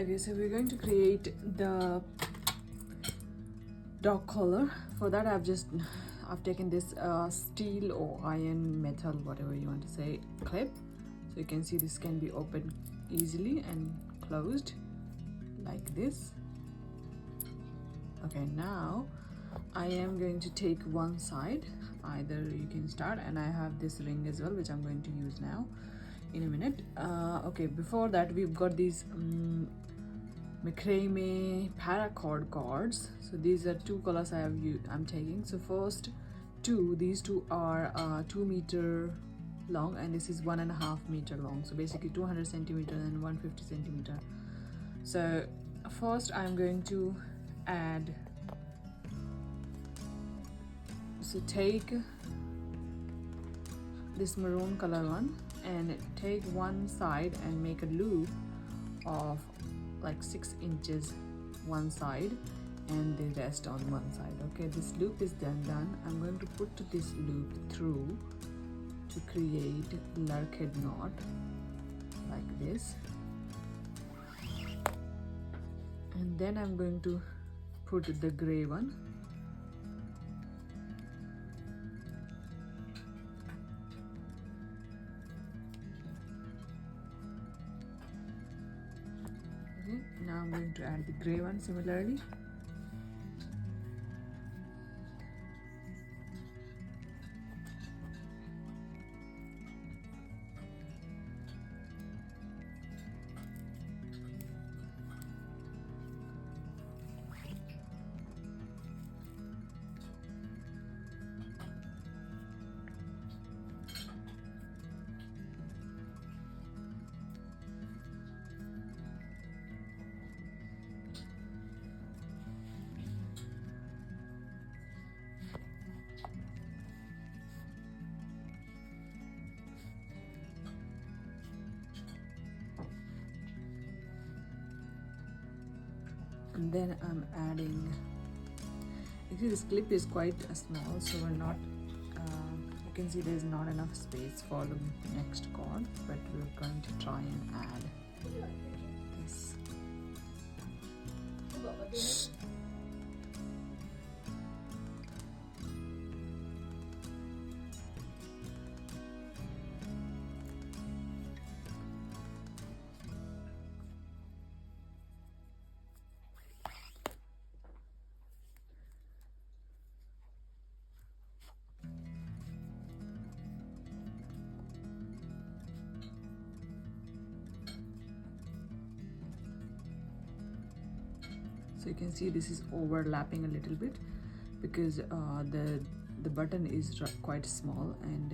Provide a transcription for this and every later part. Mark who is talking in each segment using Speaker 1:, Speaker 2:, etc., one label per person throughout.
Speaker 1: Okay, so we're going to create the dog collar. For that I've taken this steel or iron, metal, whatever you want to say, clip. So you can see this can be opened easily and closed like this. Okay, now I am going to take one side, either you can start, and I have this ring as well which I'm going to use now in a minute. Okay, before that we've got these Macrame paracord cords. So these are two colors I'm taking. So first these two are 2 meter long, and this is 1.5 meter long, so basically 200 centimeter and 150 centimeter. So first I'm going to add, so take this maroon color one and take one side and make a loop of like 6 inches one side and the rest on one side. Okay, this loop is done. I'm going to put this loop through to create lurked knot like this, and then I'm going to put the gray one. Okay, now I'm going to add the gray one similarly. And then I'm adding, actually this clip is quite small, so we're not, you can see there's not enough space for the next cord, but we're going to try and add this. So you can see this is overlapping a little bit because the button is quite small, and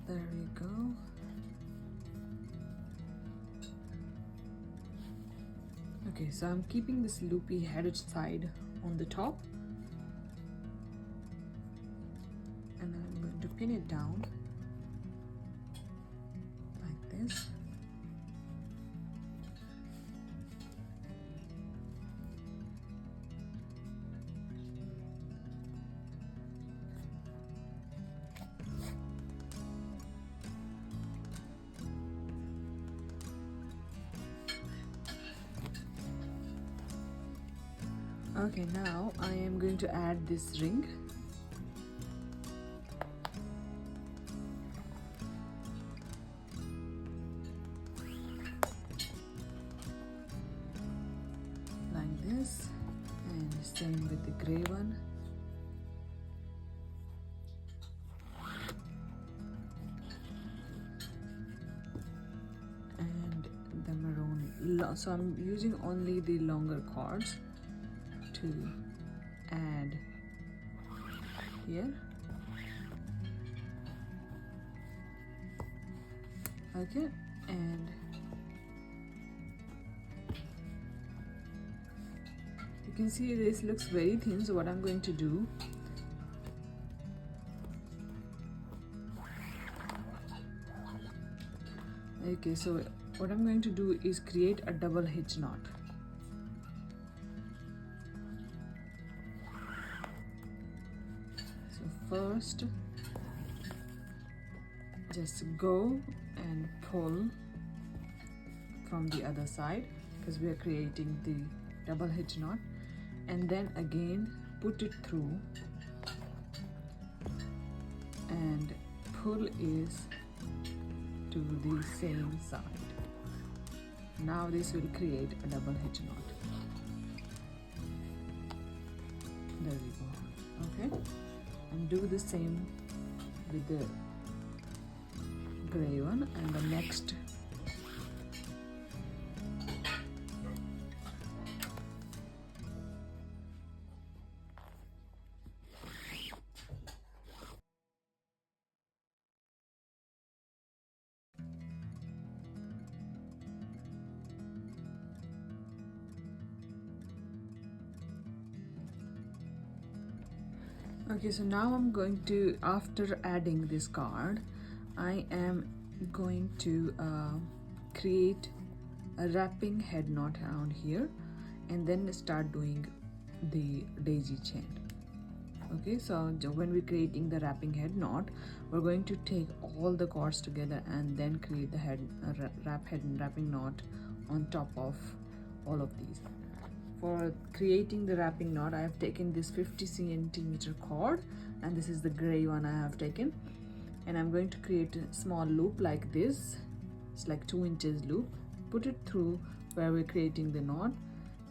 Speaker 1: there we go. Okay, so I'm keeping this loopy headed side on the top, and then I'm going to pin it down like this. Okay, now I am going to add this ring. Like this, and same with the gray one. And the maroon. So I'm using only the longer cords to add here. Okay, and you can see this looks very thin, so what I'm going to do, okay, so what I'm going to do is create a double hitch knot. first just go and pull from the other side, because we are creating the double hitch knot, and then again put it through and pull is to the same side. Now this will create a double hitch knot. There we go. Okay, and do the same with the gray one and the next. Okay, so now I'm going to, after adding this card, I am going to create a wrapping head knot around here and then start doing the daisy chain. Okay, so when we're creating the wrapping head knot, we're going to take all the cords together and then create the wrapping knot on top of all of these. For creating the wrapping knot, I have taken this 50 centimeter cord, and this is the gray one I have taken, and I'm going to create a small loop like this. It's like 2 inches loop. Put it through where we're creating the knot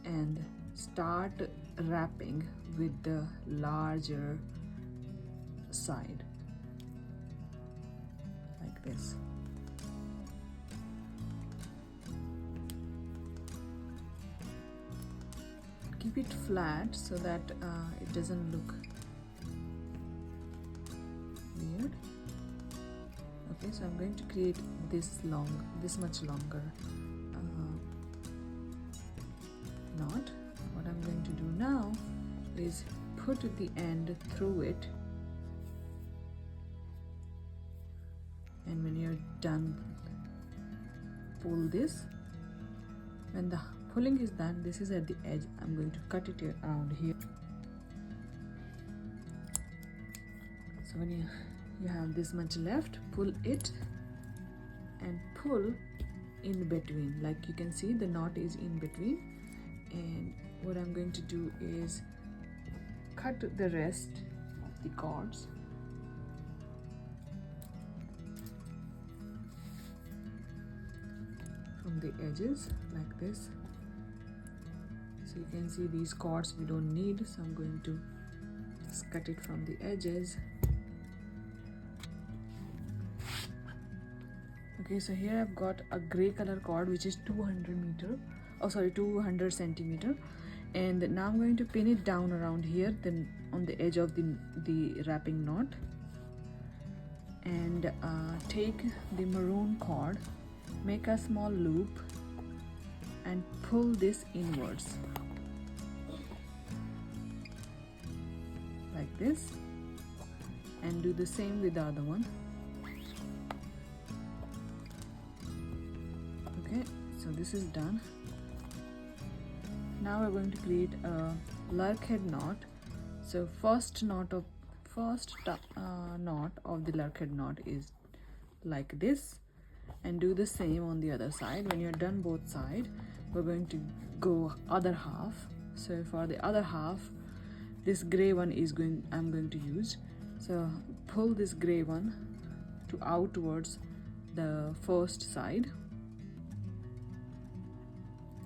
Speaker 1: and start wrapping with the larger side like this. Keep it flat so that it doesn't look weird. Okay, so I'm going to create this much longer knot. What I'm going to do now is put the end through it, and when you're done, pull this. When the pulling is done, this is at the edge, I'm going to cut it around here. So when you have this much left, pull it and pull in between. Like you can see, the knot is in between, and what I'm going to do is cut the rest of the cords from the edges like this. So you can see these cords we don't need, so I'm going to just cut it from the edges. Okay, so here I've got a gray color cord which is 200 centimeter, and now I'm going to pin it down around here, then on the edge of the wrapping knot, and take the maroon cord, make a small loop and pull this inwards like this, and do the same with the other one. Okay, so this is done. Now we're going to create a lurk head knot. So first knot of the lurk head knot is like this, and do the same on the other side. When you're done both sides, we're going to go other half. So for the other half, this gray one I'm going to use. So pull this gray one to outwards the first side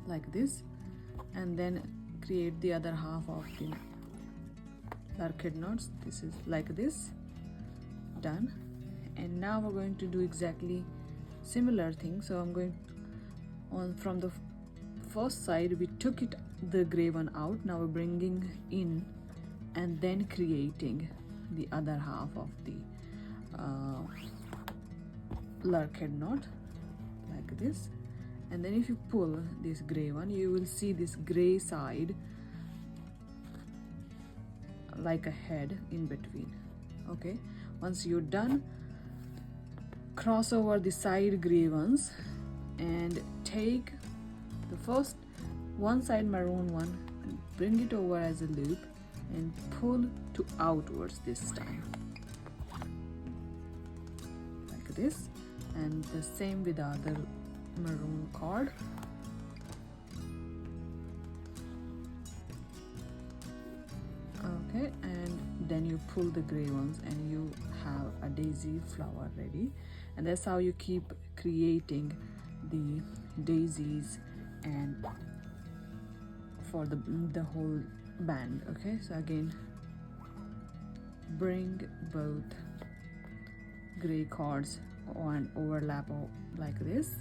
Speaker 1: like this, and then create the other half of the lurk head knots. This is like this. Done. And now we're going to do exactly similar thing. So I'm going on from the first side, we took the gray one out. Now we're bringing in and then creating the other half of the lurk head knot like this. And then if you pull this gray one, you will see this gray side like a head in between. Okay, once you're done, cross over the side gray ones and take the first one side maroon one and bring it over as a loop and pull to outwards this time. like this, and the same with the other maroon cord. Okay, and then you pull the gray ones and you have a daisy flower ready. And that's how you keep creating the daisies and for the whole band. Okay, so again, bring both gray cords and overlap like this,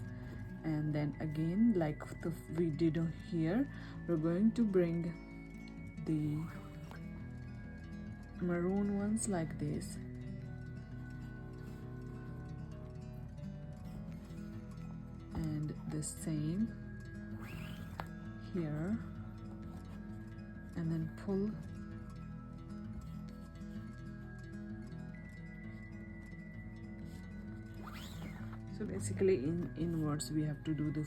Speaker 1: and then again, like we did here, we're going to bring the maroon ones like this, and the same here, and then pull so basically inwards we have to do the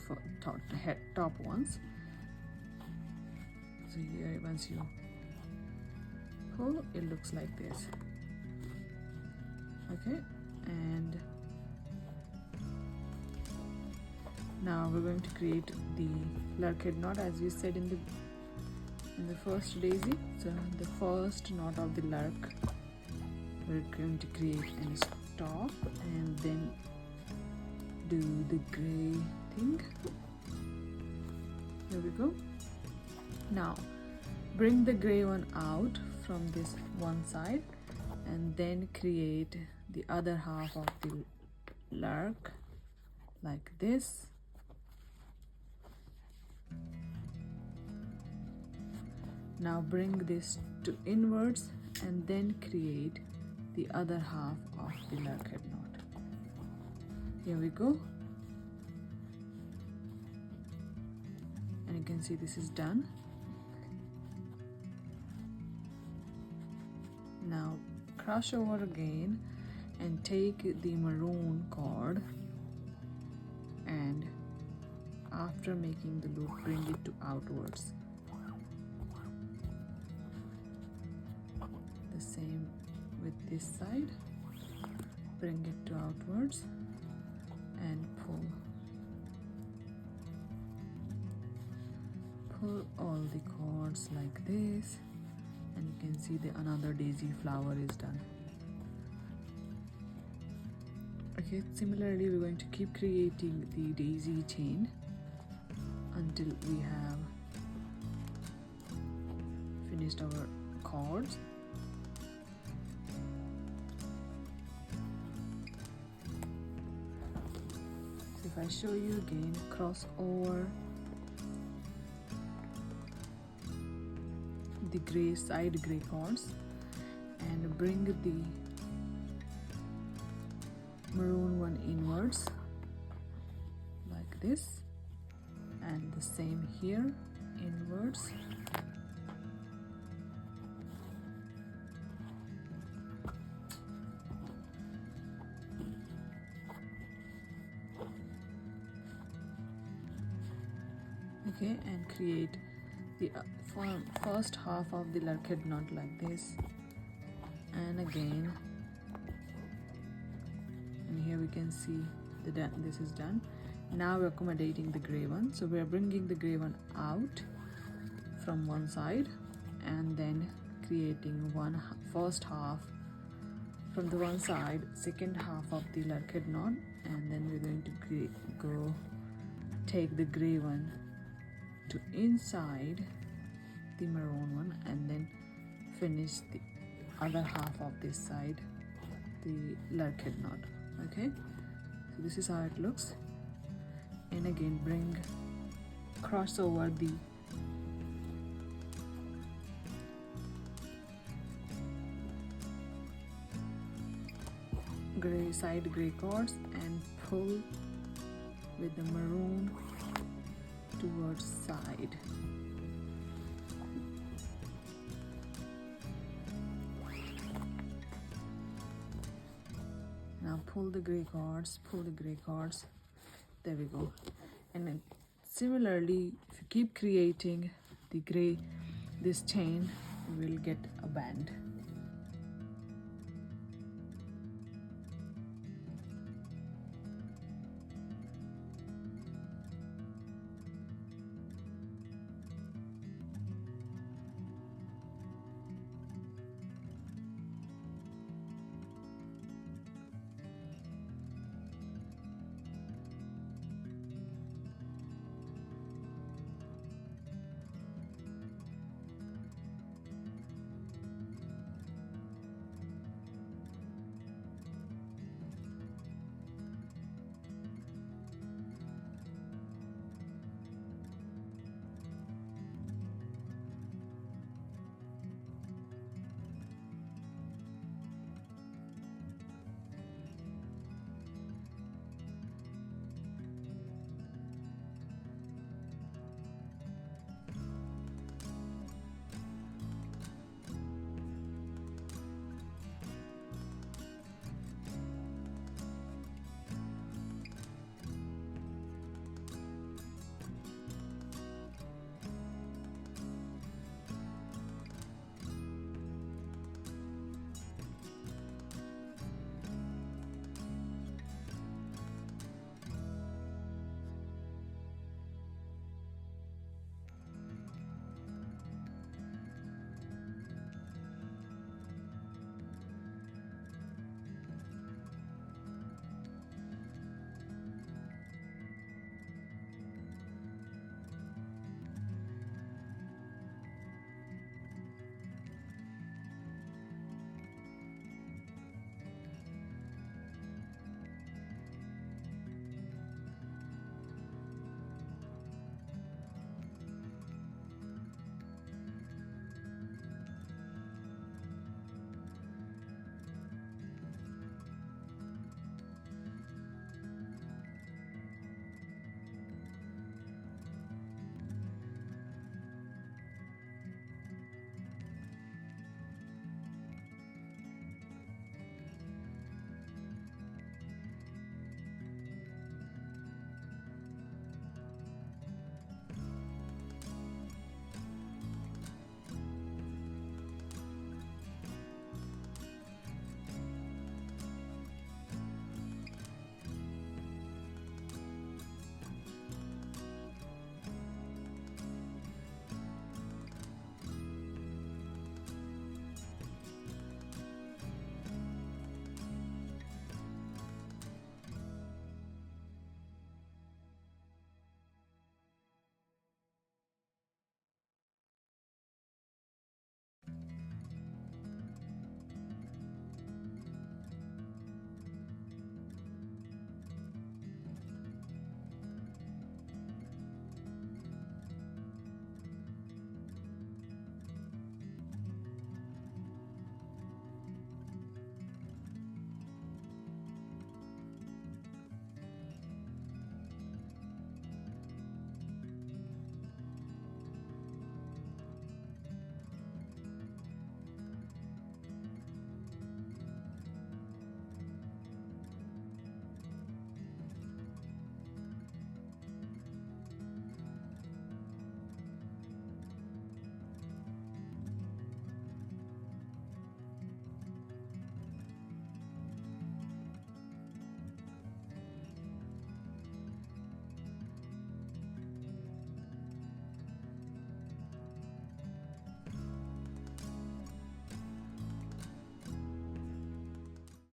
Speaker 1: top ones. So here once you pull, it looks like this. Okay, and now we're going to create the lark head knot as we said in the first daisy. So the first knot of the lark, we're going to create and stop, and then do the gray thing. Here we go. Now bring the gray one out from this one side, and then create the other half of the lark like this. Now bring this to inwards and then create the other half of the lark head knot. Here we go. And you can see this is done. Now cross over again and take the maroon cord, and after making the loop, bring it to outwards. The same with this side, bring it to outwards and pull all the cords like this, and you can see another daisy flower is done. Okay, similarly we're going to keep creating the daisy chain until we have finished our cords. So if I show you again, cross over the gray cords and bring the maroon one inwards like this, and the same here, inwards. Okay, and create the first half of the lark head knot like this, and again, and here we can see this is done. Now we're accommodating the gray one, so we're bringing the gray one out from one side and then creating first half from the one side, second half of the lark head knot, and then we're going to take the gray one to inside the maroon one, and then finish the other half of this side, the lark head knot. Okay, so this is how it looks. And again, cross over the gray cords and pull with the maroon towards side. Now pull the gray cords, there we go. And then similarly, if you keep creating this chain, you will get a band.